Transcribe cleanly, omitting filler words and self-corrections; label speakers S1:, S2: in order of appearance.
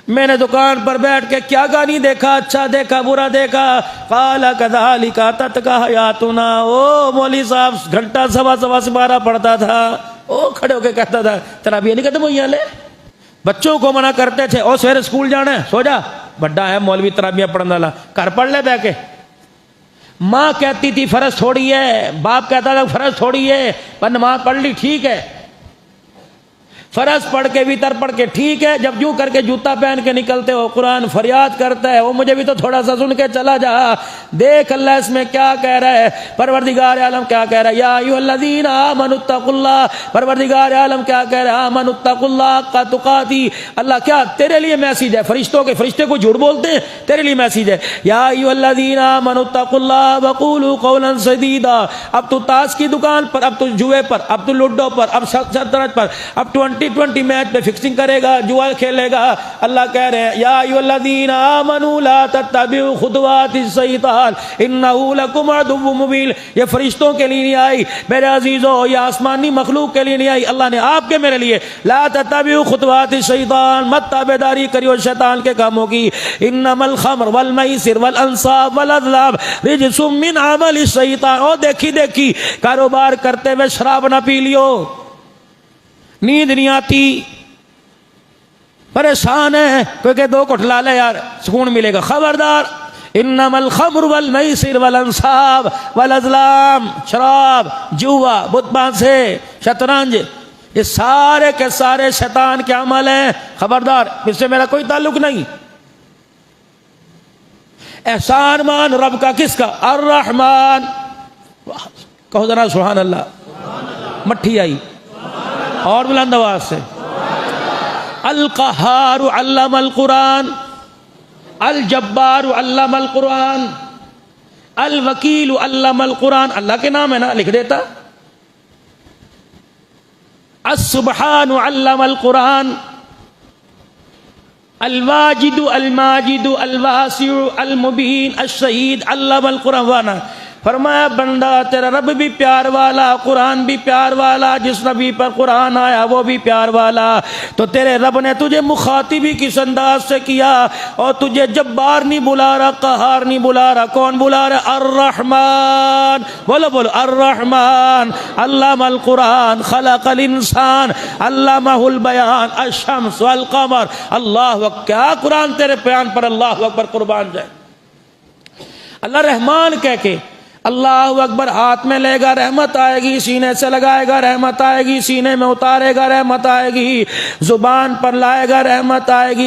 S1: میں نے دکان پر بیٹھ کے کیا گانی دیکھا، اچھا دیکھا برا دیکھا، قال کذالک اتتک حیاتنا، او مولوی صاحب گھنٹہ سوا سے 12 پڑھتا تھا، او کھڑے ہو کے کہتا تھا ترابیہ نہیں ختم ہوئی لے. بچوں کو منع کرتے تھے او سویرے اسکول جانا ہے سو جا، بڑا ہے مولوی ترابیہ پڑھنے والا، گھر پڑھ لے بیٹھ کے. ماں کہتی تھی فرض تھوڑی ہے، باپ کہتا تھا فرض تھوڑی ہے، پر نماز پڑھ لی ٹھیک ہے، فرض پڑھ کے وتر پڑھ کے ٹھیک ہے. جب یوں کر کے جوتا پہن کے نکلتے ہو قرآن فریاد کرتا ہے، وہ مجھے بھی تو تھوڑا سا سن کے چلا جا، دیکھ اللہ اس میں کیا کہہ رہا ہے. پروردگار عالم کیا کہہ رہا ہے، یا ایھا الذین آمنوا اتقوا اللہ. پروردگار عالم کیا کہہ رہا ہے، آمنوا اتقوا اللہ حق تقاتی. اللہ کیا تیرے لیے میسج ہے، فرشتے کو جھوٹ بولتے ہیں، تیرے لیے میسج ہے. یا ایھا الذین آمنوا اتقوا اللہ وقولوا قولا سدیدا. اب تو تاش کی دکان پر، اب تو جوئے پر، اب تو لوڈو پر، اب شطرنج پر، اب 20 میچ پہ فکسنگ کرے گا، جوا کھیلے گا. اللہ کہہ رہے ہیں یا ایھا الذین آمنوا لا تتبعوا خطوات الشیطان انہ لکم عدو مبین. یہ فرشتوں کے لیے نہیں آئی میرے عزیزو، یہ آسمانی مخلوق کے لیے نہیں آئی، اللہ نے آپ کے میرے لیے. لا تتبعوا خطوات الشیطان، مت تابعداری کریو شیطان کے کاموں کی. انما الخمر والمیسر والانصاب والازلام رجس من عمل الشیطان. او دیکھی کاروبار کرتے ہوئے شراب نہ پی لیو، نیند نہیں آتی، پریشان ہے، کیونکہ 2 گھونٹ لا لے یار سکون ملے گا. خبردار، انما الخمر والمیسر والانصاب والازلام، شراب، جوا، بت بانسے، شطرنج، یہ سارے کے سارے شیطان کے عمل ہیں. خبردار، اس سے میرا کوئی تعلق نہیں. احسان مان رب کا، کس کا؟ الرحمن. کہو ذرا سبحان اللہ. مٹھی آئی اور بلند آواز سے. القہار علم القرآن، الجبار علم القرآن، الوکیل علم القرآن. اللہ کے نام ہے نا، لکھ دیتا. السبحان علم القرآن، الواجد الماجد الواسع المبین الشہید علم القرآن. وانا فرمایا بندہ تیرا رب بھی پیار والا، قرآن بھی پیار والا، جس نبی پر قرآن آیا وہ بھی پیار والا. تو تیرے رب نے تجھے مخاطب ہی کس انداز سے کیا، اور تجھے جبار نہیں بلا رہا، قہار نہیں بلا رہا. کون بلا رہا؟ الرحمن. بولو الرحمن. علم القرآن، خلق الانسان، علمہ البیان، الشمس والقمر. اللہ اکبر. کیا قرآن تیرے بیان پر اللہ اکبر قربان جائے. اللہ رحمان کہہ کے اللہ اکبر ہاتھ میں لے گا رحمت آئے گی، سینے سے لگائے گا رحمت آئے گی، سینے میں اتارے گا رحمت آئے گی، زبان پر لائے گا رحمت آئے گی.